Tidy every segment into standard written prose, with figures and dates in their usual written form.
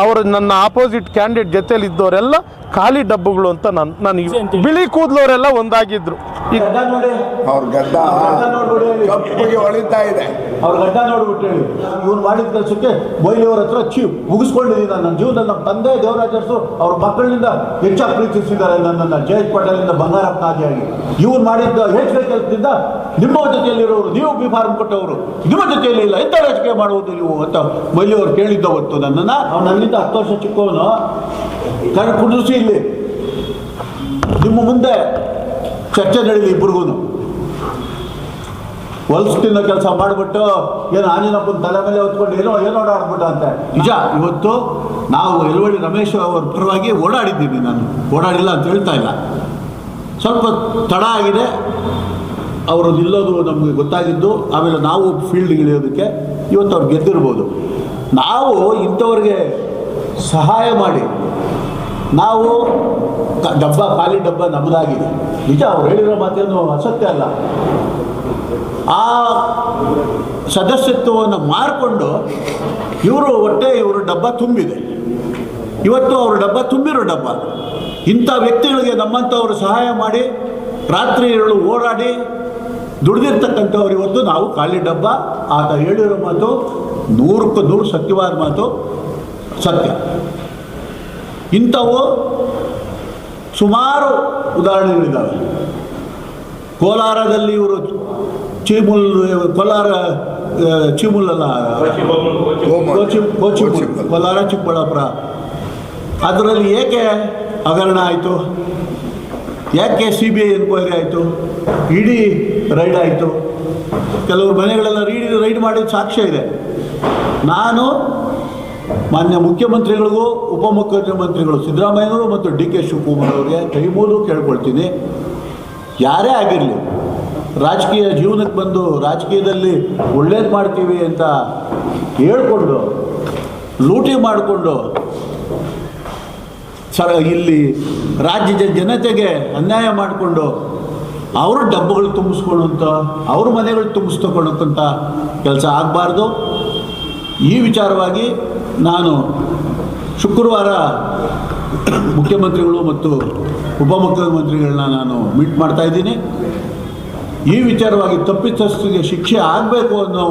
ಅವರು ನನ್ನ opposite candidate ಜೊತೆಲಿ ಇದ್ದವರೆಲ್ಲ ಖಾಲಿ ಡಬ್ಬುಗಳು ಅಂತ ನನಗೆ ಬಿಳಿ ಕೂದಲವರೆಲ್ಲ ಒಂದಾಗಿದ್ರು. ಅವ್ರ ಗಡ್ಡ ಕಪ್ಪಿಗೆ ಹೊಳಿತಾ ಇದೆ. ಅವ್ರ ಗಡ್ಡ ನೋಡ್ಬಿಟ್ಟು ಹೇಳಿ ಇವ್ನು ಮಾಡಿದ ಕೆಲಸಕ್ಕೆ ಮೊಯ್ಲಿಯವ್ರ ಹತ್ರ ಮುಗಿಸ್ಕೊಂಡಿದ್ದೀನಿ. ನನ್ನ ಜೀವನದಲ್ಲಿ ನಮ್ಮ ತಂದೆ ದೇವರಾಜರ್ಸು ಅವ್ರ ಮಕ್ಕಳಿಂದ ಹೆಚ್ಚಾಗಿ ಪ್ರೀತಿಸಿದ್ದಾರೆ ನನ್ನನ್ನು. ಜಯೇಶ್ ಪಟೇಲಿಂದ ಬಂಗಾರಪ್ಪ ಆದಿಯಾಗಿ ಇವ್ರು ಮಾಡಿದ್ದ ಹೆಚ್ಚಿನ ಕೆಲಸದಿಂದ ನಿಮ್ಮ ಜೊತೆಯಲ್ಲಿರೋರು, ನೀವು ಬಿ ಫಾರ್ಮ್ ಕೊಟ್ಟವರು ನಿಮ್ಮ ಜೊತೆಯಲ್ಲಿ ಇಲ್ಲ, ಎಂಥ ರಾಜಕೀಯ ಮಾಡುವುದು ನೀವು ಅಂತ ಮೊಯ್ಲಿಯವ್ರು ಕೇಳಿದ್ದ ಹೊತ್ತು ನನ್ನನ್ನು. ಅವ್ನು ನನ್ನಿಂದ 10 ವರ್ಷ ಚಿಕ್ಕವನು. ಕುಂಡ್ರಿಸಿ ಇಲ್ಲಿ ನಿಮ್ಮ ಮುಂದೆ ಚರ್ಚೆ ನಡೀಲಿ ಇಬ್ಬರಿಗೂ. ಹೊಲ್ಸು ತಿನ್ನೋ ಕೆಲಸ ಮಾಡಿಬಿಟ್ಟು ಏನು ಆಂಜನಪ್ಪನ ತಲೆ ಮೇಲೆ ಹೊತ್ಕೊಂಡು ಏನೋ ಓಡಾಡ್ಬಿಟ್ಟ ಅಂತೆ. ನಿಜ, ಇವತ್ತು ನಾವು ಯಲುವಳ್ಳಿ ರಮೇಶ್ ಅವ್ರ ಪರವಾಗಿ ಓಡಾಡಿದ್ದೀನಿ. ನಾನು ಓಡಾಡಿಲ್ಲ ಅಂತ ಹೇಳ್ತಾ ಇಲ್ಲ. ಸ್ವಲ್ಪ ತಡ ಆಗಿದೆ, ಅವರು ನಿಲ್ಲೋದು ನಮಗೆ ಗೊತ್ತಾಗಿದ್ದು. ಆಮೇಲೆ ನಾವು ಫೀಲ್ಡ್ಗೆ ಇಳಿಯೋದಕ್ಕೆ ಇವತ್ತು ಅವ್ರು ಗೆದ್ದಿರ್ಬೋದು. ನಾವು ಇಂಥವ್ರಿಗೆ ಸಹಾಯ ಮಾಡಿ ನಾವು ಡಬ್ಬ ಖಾಲಿ ಡಬ್ಬ ನಮ್ಮದಾಗಿದೆ. ನಿಜ, ಅವ್ರು ಹೇಳಿರೋ ಮಾತೇನು ಅಸತ್ಯ ಅಲ್ಲ. ಆ ಸದಸ್ಯತ್ವವನ್ನು ಮಾರಿಕೊಂಡು ಇವರು ಡಬ್ಬ ತುಂಬಿದೆ. ಇವತ್ತು ಅವರು ಡಬ್ಬ ತುಂಬಿರೋ ಡಬ್ಬ. ಇಂಥ ವ್ಯಕ್ತಿಗಳಿಗೆ ನಮ್ಮಂಥವ್ರು ಸಹಾಯ ಮಾಡಿ ರಾತ್ರಿ ಓಡಾಡಿ ದುಡಿದಿರ್ತಕ್ಕಂಥವ್ರು ಇವತ್ತು ನಾವು ಖಾಲಿ ಡಬ್ಬ. ಆತ ಹೇಳಿರೋ ಮಾತು 100ಕ್ಕೆ 100 ಸತ್ಯವಾದ ಮಾತು, ಸತ್ಯ. ಇಂಥವು ಸುಮಾರು ಉದಾಹರಣೆಗಳಿದ್ದಾವೆ. ಕೋಲಾರದಲ್ಲಿ ಇವರು ಕೋಲಾರ ಚಿಕ್ಕಬಳ್ಳಾಪುರ ಅದರಲ್ಲಿ ಏಕೆ ಹಗರಣ ಆಯಿತು, ಯಾಕೆ CBI ಎನ್ಕ್ವೈರಿ ಆಯಿತು, ಇಡಿ ರೈಡ್ ಆಯಿತು. ಕೆಲವರು ಮನೆಗಳೆಲ್ಲ ರೈಡ್ ಮಾಡಿದ ಸಾಕ್ಷ್ಯ ಇದೆ. ನಾನು ಮಾನ್ಯ ಮುಖ್ಯಮಂತ್ರಿಗಳಿಗೂ ಉಪಮುಖ್ಯಮಂತ್ರಿಗಳು ಸಿದ್ದರಾಮಯ್ಯನವರು ಮತ್ತು DK ಶಿವಕುಮಾರ್ ಅವರಿಗೆ ಕೈ ಮುಗಿದು ಕೇಳ್ಕೊಳ್ತೀನಿ, ಯಾರೇ ಆಗಿರಲಿ ರಾಜಕೀಯ ಜೀವನಕ್ಕೆ ಬಂದು ರಾಜಕೀಯದಲ್ಲಿ ಒಳ್ಳೇದು ಮಾಡ್ತೀವಿ ಅಂತ ಹೇಳ್ಕೊಂಡು ಲೂಟಿ ಮಾಡಿಕೊಂಡು ಇಲ್ಲಿ ರಾಜ್ಯದ ಜನತೆಗೆ ಅನ್ಯಾಯ ಮಾಡಿಕೊಂಡು ಅವರು ಡಬ್ಬಗಳು ತುಂಬಿಸ್ಕೊಳ್ಳೋಂಥ ಅವ್ರ ಮನೆಗಳು ತುಂಬಿಸ್ತಕೊಳ್ಳೋಂಥ ಕೆಲಸ ಆಗಬಾರ್ದು. ಈ ವಿಚಾರವಾಗಿ ನಾನು ಶುಕ್ರವಾರ ಮುಖ್ಯಮಂತ್ರಿಗಳು ಮತ್ತು ಉಪಮುಖ್ಯಮಂತ್ರಿಗಳನ್ನ ನಾನು ಮೀಟ್ ಮಾಡ್ತಾಯಿದ್ದೀನಿ. ಈ ವಿಚಾರವಾಗಿ ತಪ್ಪಿತಸ್ಥರಿಗೆ ಶಿಕ್ಷೆ ಆಗಬೇಕು ಅನ್ನೋ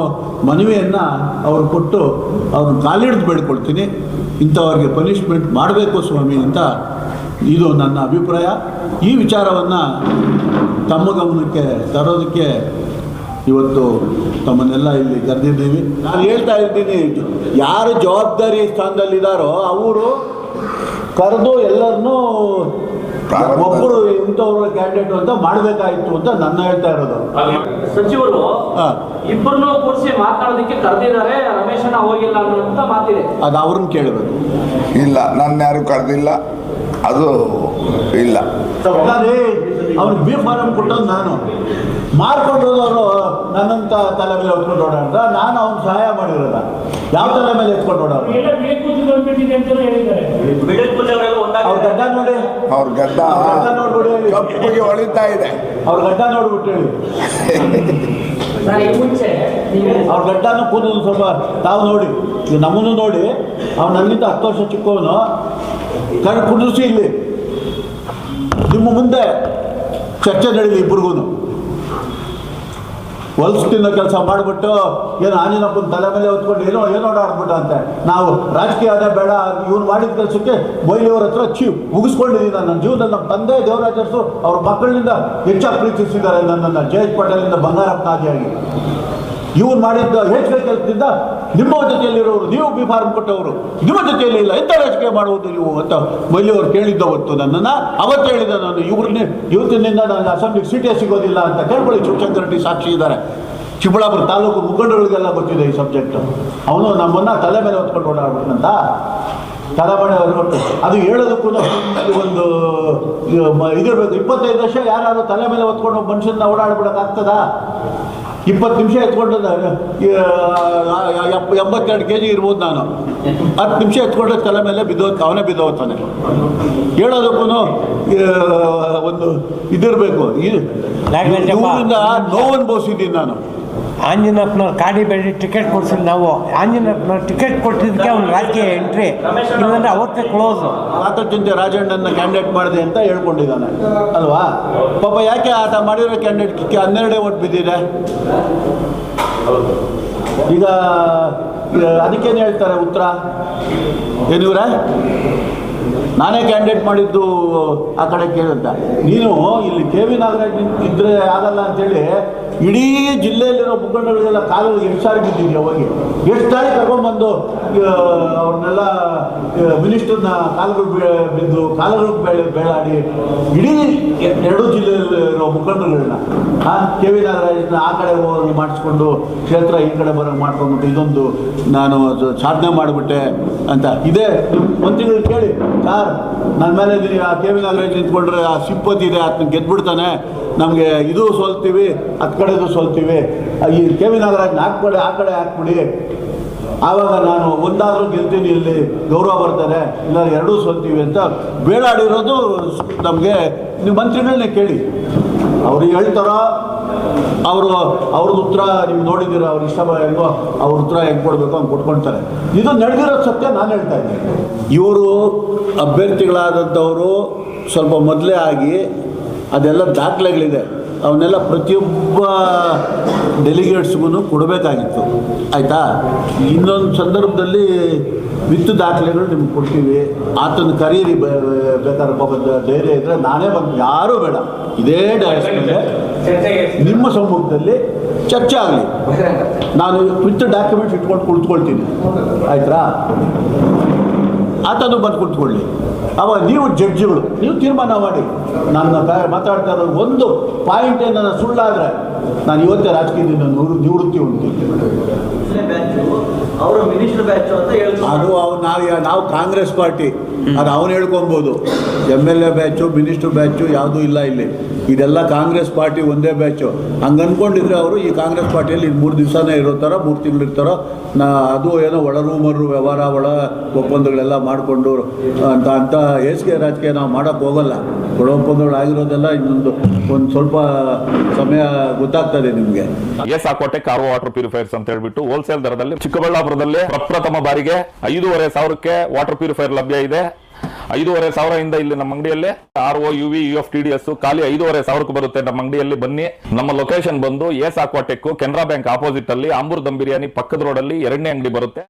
ಮನವಿಯನ್ನು ಅವರು ಕೊಟ್ಟು ಅವ್ರನ್ನ ಕಾಲಿಡಿದು ಬೇಡ್ಕೊಳ್ತೀನಿ. ಇಂಥವ್ರಿಗೆ ಪನಿಷ್ಮೆಂಟ್ ಮಾಡಬೇಕು ಸ್ವಾಮಿ ಅಂತ ಇದು ನನ್ನ ಅಭಿಪ್ರಾಯ. ಈ ವಿಚಾರವನ್ನು ತಮ್ಮ ಗಮನಕ್ಕೆ ತರೋದಕ್ಕೆ ಇವತ್ತು ತಮ್ಮನ್ನೆಲ್ಲ ಇಲ್ಲಿ ಕರೆದಿದ್ದೀವಿ. ನಾನು ಹೇಳ್ತಾ ಇದ್ದೀನಿ, ಯಾರು ಜವಾಬ್ದಾರಿ ಸ್ಥಾನದಲ್ಲಿದ್ದಾರೋ ಅವರು ಕರೆದು ಎಲ್ಲರನ್ನೂ ಒಬ್ಬರು ಇಂಥವ್ರ ಕ್ಯಾಂಡಿಡೇಟ್ ಅಂತ ಮಾಡಬೇಕಾಯಿತು ಅಂತ ನನ್ನ ಹೇಳ್ತಾ ಇರೋದು. ಸಚಿವರು ಇಬ್ಬರನ್ನು ಕೂರಿಸಿ ಮಾತನಾಡೋದಕ್ಕೆ ಕರೆದಿದ್ದಾರೆ, ರಮೇಶನ ಹೋಗಿಲ್ಲ ಅನ್ನೋಂಥ ಮಾತಿದೆ. ಅದು ಅವ್ರನ್ನ ಕೇಳಬೇಕು. ಇಲ್ಲ, ನನ್ನ ಯಾರು ಕರೆದಿಲ್ಲ, ಅದು ಇಲ್ಲ. ಅವ್ನಿಗೆ ಬಿ ಫಾರಂ ಕೊಟ್ಟದ್ದು ನಾನು, ಮಾರ್ಕೊಂಡು ಹೋದವರು ನನ್ನಂತ ತಲೆ ಮೇಲೆ ಹೊತ್ಕೊಂಡು ಓಡಾಡ್ದ. ನಾನು ಅವ್ನು ಸಹಾಯ ಮಾಡಿರೋದ, ಯಾವ ತಲೆ ಮೇಲೆ ಎತ್ಕೊಂಡು ಓಡಾಡ. ಅವ್ರ ಗಡ್ಡ ನೋಡಿ, ಅವ್ರ ಗಡ್ಡ ನೋಡ್ಬಿಡಿ ಹೇಳಿ ಕಪ್ಪಿಗೆ ಹೊಳಿತಾ ಇದೆ. ಅವ್ರ ಗಡ್ಡ ನೋಡ್ಬಿಟ್ಟು ಹೇಳಿ. ಅವ್ರ ಗಡ್ಡನೂ ಕೂದಲು ಸ್ವಲ್ಪ ತಾವು ನೋಡಿ, ನಮ್ಮನ್ನು ನೋಡಿ. ಅವ್ನು ನನ್ನಿಂದ 10 ವರ್ಷ ಚಿಕ್ಕವನು. ಕುಂಡ್ರಿಸಿ ಇಲ್ಲಿ ನಿಮ್ಮ ಮುಂದೆ ಚರ್ಚೆ ನಡೀಲಿ ಇಬ್ಬರಿಗೂ. ಹೊಲ್ಸು ತಿನ್ನೋ ಕೆಲಸ ಮಾಡಿಬಿಟ್ಟು ಏನು ಆಂಜನಪ್ಪನ ತಲೆ ಮೇಲೆ ಹೊತ್ಕೊಂಡು ಏನೋ ಓಡಾಡ್ಬಿಟ್ಟ ಅಂತೆ. ನಾವು ರಾಜಕೀಯನೇ ಬೇಡ, ಇವ್ನು ಮಾಡಿದ ಕೆಲಸಕ್ಕೆ ಮೊಯ್ಲಿಯವ್ರ ಹತ್ರ ಮುಗಿಸ್ಕೊಂಡಿದ್ದೀನಿ. ನನ್ನ ಜೀವನದಲ್ಲಿ ನಮ್ಮ ತಂದೆ ದೇವರಾಜರ್ಸು ಅವ್ರ ಮಕ್ಕಳಿಂದ ಹೆಚ್ಚಾಗಿ ಪ್ರೀತಿಸಿದ್ದಾರೆ ನನ್ನನ್ನು. ಜಯೇಶ್ ಪಟೇಲಿಂದ ಬಂಗಾರಪ್ಪ ಆದಿಯಾಗಿ ಇವ್ರು ಮಾಡಿದ್ದ ಹೆಚ್ಚಿನ ಕೆಲಸದಿಂದ ನಿಮ್ಮ ಜೊತೆಯಲ್ಲಿರೋರು, ನೀವು ಬಿ ಫಾರ್ಮ್ ಕೊಟ್ಟವರು ನಿಮ್ಮ ಜೊತೆಯಲ್ಲಿ ಇಲ್ಲ, ಎಂಥ ರಾಜಕೀಯ ಮಾಡುವುದು ನೀವು ಅಂತ ಮೊಯ್ಲಿಯವ್ರು ಕೇಳಿದ್ದ ಹೊತ್ತು ನನ್ನನ್ನು. ಅವತ್ತು ಹೇಳಿದೆ ನಾನು, ಇವತ್ತಿನಿಂದ ನಾನು ಅಸೆಂಬ್ಲಿಗೆ ಸೀಟೇ ಸಿಗೋದಿಲ್ಲ ಅಂತ. ಕೇಳ್ಕೊಳ್ಳಿ, ಶಿವಶಂಕರ್ ರೆಡ್ಡಿ ಸಾಕ್ಷಿ ಇದ್ದಾರೆ. ಚಿಕ್ಕಬಳ್ಳಾಪುರ ತಾಲೂಕು ಮುಖಂಡಗಳಿಗೆಲ್ಲ ಗೊತ್ತಿದೆ ಈ ಸಬ್ಜೆಕ್ಟು. ಅವನು ನಮ್ಮನ್ನು ತಲೆ ಮೇಲೆ ಹೊತ್ಕೊಂಡು ಓಡಾಡ್ಬಿಟ್ನಂತ. ತಲೆಬಣೆ ಅದು ಹೇಳೋದಕ್ಕೂ ಒಂದು ಇದಿರಬೇಕು. 25 ವರ್ಷ ಯಾರಾದರೂ ತಲೆ ಮೇಲೆ ಹೊತ್ಕೊಂಡು ಮನುಷ್ಯನ ಓಡಾಡ್ಬಿಡೋಕ್ಕಾಗ್ತದಾ? 20 ನಿಮಿಷ ಎತ್ಕೊಂಡು 82 kg ಇರ್ಬೋದು ನಾನು. 10 ನಿಮಿಷ ಎತ್ಕೊಂಡ್ರೆ ತಲೆ ಮೇಲೆ ಅವನೇ ಬಿದ್ದೋಗ್ತಾನೆ. ಹೇಳೋದಕ್ಕೂ ಒಂದು ಇದಿರಬೇಕು. ನೋವು ಅನುಭವಿಸಿದ್ದೀನಿ ನಾನು. ಆಂಜನಪ್ಪನವ್ರು ಕಾಡಿ ಬೇಡಿ ಟಿಕೆಟ್ ಕೊಡ್ಸಿಲ್ಲ ನಾವು. ಆಂಜನಪ್ಪನವ್ರು ಟಿಕೆಟ್ ಕೊಟ್ಟಿದ್ದಕ್ಕೆ ಅವ್ನು ರಾಜಕೀಯ ಎಂಟ್ರಿ, ಇಲ್ಲಾಂದ್ರೆ ಅವತ್ತೇ ಕ್ಲೋಸು. ಮಾತುಚಿಂತೆ ರಾಜಣ್ಣನ ಕ್ಯಾಂಡಿಡೇಟ್ ಮಾಡಿದೆ ಅಂತ ಹೇಳ್ಕೊಂಡಿದ್ದಾನೆ ಅಲ್ವಾ? ಪಾಪ ಯಾಕೆ ಆತ ಮಾಡಿರೋ ಕ್ಯಾಂಡಿಡೇಟ್ಗೆ 12 ಓಟ್ ಬಿದ್ದಿದೆ. ಈಗ ಅದಕ್ಕೇನು ಹೇಳ್ತಾರೆ ಉತ್ತರ? ಏನಿವ್ರೆ ನಾನೇ ಕ್ಯಾಂಡಿಡೇಟ್ ಮಾಡಿದ್ದು ಆ ಕಡೆ ಕೇಳಂತ. ನೀನು ಇಲ್ಲಿ ಕೆ ವಿ ನಾಗರಾಜ್ ಇದ್ರೆ ಆಗಲ್ಲ ಅಂತೇಳಿ ಇಡೀ ಜಿಲ್ಲೆಯಲ್ಲಿರೋ ಮುಖಂಡಗಳಿಗೆಲ್ಲ ಕಾಲುಗಳು ಎಷ್ಟು ಸಾರಿ ಬಿದ್ದಿದ್ಯಾ? ಹೋಗಿ ಎಷ್ಟು ಸಾರಿ ಕರ್ಕೊಂಡ್ಬಂದು ಅವ್ರನ್ನೆಲ್ಲ ಮಿನಿಸ್ಟರ್ನ ಕಾಲುಗಳು ಬಿದ್ದು ಕಾಲುಗಳು ಬೇಳಾಡಿ ಇಡೀ 2 ಜಿಲ್ಲೆಯಲ್ಲಿರೋ ಮುಖಂಡಗಳನ್ನ ಕೆ ವಿ ನಾಗರಾಜನ ಆ ಕಡೆ ಹೋಗಿ ಮಾಡಿಸ್ಕೊಂಡು ಕ್ಷೇತ್ರ ಈ ಕಡೆ ಬರೋಂಗೆ ಮಾಡ್ಕೊಂಡ್ಬಿಟ್ಟು ಇದೊಂದು ನಾನು ಸಾಧನೆ ಮಾಡಿಬಿಟ್ಟೆ ಅಂತ. ಇದೇ ಮಂತ್ರಿಗಳು ಕೇಳಿ, ಸಾರ್ ನನ್ನ ಮೇಲೆ ಆ ಕೆ ವಿ ನಾಗರಾಜ್ ನಿಂತ್ಕೊಂಡ್ರೆ ಆ ಸಿಂಪತಿ ಇದೆ, ಅದನ್ನ ಗೆದ್ಬಿಡ್ತಾನೆ, ನಮಗೆ ಇದು ಸೋಲ್ತೀವಿ ಹತ್ತು ಕಡೆದು ಸೋಲ್ತೀವಿ, ಈ ಕೆ ವಿ ನಾಗರಾಜ್ನ ಆ ಕಡೆ ಹಾಕ್ಬಿಡಿ, ಆವಾಗ ನಾನು ಒಂದಾದರೂ ಗೆಲ್ತೀನಿ, ಇಲ್ಲಿ ಗೌರವ ಬರ್ತಾರೆ, ಇಲ್ಲ 2 ಸೋಲ್ತೀವಿ ಅಂತ ಬೇಡಾಡಿರೋದು ನಮಗೆ. ನೀವು ಮಂತ್ರಿಗಳನ್ನೇ ಕೇಳಿ, ಅವ್ರಿಗೆ ಹೇಳ್ತಾರೋ ಅವ್ರದ್ದು ಉತ್ತರ ನೀವು ನೋಡಿದ್ದೀರ, ಅವ್ರ ಇಷ್ಟ ಹೆಂಗೋ ಅವ್ರ ಉತ್ತರ ಹೆಂಗೆ ಕೊಡಬೇಕು ಹಂಗೆ ಕೊಟ್ಕೊಳ್ತಾರೆ. ಇದು ನಡೆದಿರೋ ಸತ್ಯ ನಾನು ಹೇಳ್ತಾ ಇದ್ದೀನಿ. ಇವರು ಅಭ್ಯರ್ಥಿಗಳಾದಂಥವರು ಸ್ವಲ್ಪ ಮೊದಲೇ ಆಗಿ ಅದೆಲ್ಲ ದಾಖಲೆಗಳಿದೆ, ಅವನ್ನೆಲ್ಲ ಪ್ರತಿಯೊಬ್ಬ ಡೆಲಿಗೇಟ್ಸ್ಗೂ ಕೊಡಬೇಕಾಗಿತ್ತು, ಆಯಿತಾ? ಇನ್ನೊಂದು ಸಂದರ್ಭದಲ್ಲಿ ವಿತ್ ದಾಖಲೆಗಳು ನಿಮ್ಗೆ ಕೊಡ್ತೀವಿ, ಆತನ ಕರೀರಿ ಬೇಕಾದ್ರೆ ಪಾಪ ಧೈರ್ಯ ಇದ್ದರೆ ನಾನೇ ಬಂದು, ಯಾರೂ ಬೇಡ, ಇದೇ ಡೈರೆಕ್ಟ್ ಮೇಲೆ ನಿಮ್ಮ ಸಮ್ಮುಖದಲ್ಲಿ ಚರ್ಚೆ ಆಗಲಿ, ನಾನು ವಿತ್ ಡಾಕ್ಯುಮೆಂಟ್ಸ್ ಇಟ್ಕೊಂಡು ಕುಳಿತುಕೊಳ್ತೀನಿ, ಆಯ್ತಾ? ಆತನು ಬಂದು ಕುಳಿತುಕೊಳ್ಳಿ. ಅವಾಗ ನೀವು ಜಡ್ಜಿಗಳು, ನೀವು ತೀರ್ಮಾನ ಮಾಡಿ. ನನ್ನ ಮಾತಾಡ್ತಾ ಇರೋದು ಒಂದು ಪಾಯಿಂಟ್ ಏನಾದ್ರು ಸುಳ್ಳಾದರೆ ನಾನು ಇವತ್ತೇ ರಾಜಕೀಯದಿಂದ ನಿವೃತ್ತಿ ಹೊಂದ್ತೀನಿ. ಅವರು ಮಿನಿಸ್ಟರ್ ಬ್ಯಾಚ್ ಅಂತ ಅದು ನಾವು ಕಾಂಗ್ರೆಸ್ ಪಾರ್ಟಿ, ಅದು ಅವನು ಹೇಳ್ಕೊಬೋದು. MLA ಬ್ಯಾಚು ಮಿನಿಸ್ಟರ್ ಬ್ಯಾಚು ಯಾವುದೂ ಇಲ್ಲ ಇಲ್ಲಿ, ಇದೆಲ್ಲ ಕಾಂಗ್ರೆಸ್ ಪಾರ್ಟಿ ಒಂದೇ ಬ್ಯಾಚು. ಹಂಗೆ ಅಂದ್ಕೊಂಡಿದ್ರೆ ಅವರು ಈ ಕಾಂಗ್ರೆಸ್ ಪಾರ್ಟಿಯಲ್ಲಿ 3 ದಿವಸನೇ ಇರೋ ಥರ 3 ತಿಂಗಳು ಇರ್ತಾರೋ, ಅದು ಏನೋ ಒಳ ರೂಮರು ವ್ಯವಹಾರ ಒಳ ಒಪ್ಪಂದಗಳೆಲ್ಲ ಮಾಡಿಕೊಂಡು ಅಂತ ಹೇಸಿಗೆ ರಾಜಕೀಯ ನಾವು ಮಾಡೋಕ್ಕೆ ಹೋಗಲ್ಲ. ಒಳ ಒಪ್ಪಂದಗಳಾಗಿರೋದೆಲ್ಲ ಇನ್ನೊಂದು ಸ್ವಲ್ಪ ಸಮಯ ಗೊತ್ತಾಗ್ತದೆ ನಿಮಗೆ. ಏಸಾಕೋಟೆ ಕಾರ್ವ ವಾಟರ್ ಪ್ಯೂರಿಫೈರ್ಸ್ ಅಂತ ಹೇಳ್ಬಿಟ್ಟು ಹೋಲ್ಸೇಲ್ ದರದಲ್ಲಿ ಚಿಕ್ಕಬಳ್ಳಾಪುರದಲ್ಲಿ ಪ್ರಪ್ರಥಮ ಬಾರಿಗೆ 5,500ಕ್ಕೆ ವಾಟರ್ ಪ್ಯೂರಿಫೈರ್ ಲಭ್ಯ ಇದೆ. 5,500 ಇಲ್ಲಿ ನಮ್ಮ ಅಂಗಡಿಯಲ್ಲಿ RO UV UF TDS ಖಾಲಿ 5,500 ಬರುತ್ತೆ ನಮ್ಮ ಅಂಗಡಿಯಲ್ಲಿ. ಬನ್ನಿ. ನಮ್ಮ ಲೊಕೇಶನ್ ಬಂದು ಏಸಾಕೋಟೆಕ್ ಕೆನರಾ ಬ್ಯಾಂಕ್ ಆಪೋಸಿಟ್ ಅಲ್ಲಿ ಆಂಬೂರ್ ದಮ್ ಬಿರಿಯಾನಿ ಪಕ್ಕದ ರೋಡ್ ಅಲ್ಲಿ 2ನೇ ಅಂಗಡಿ ಬರುತ್ತೆ.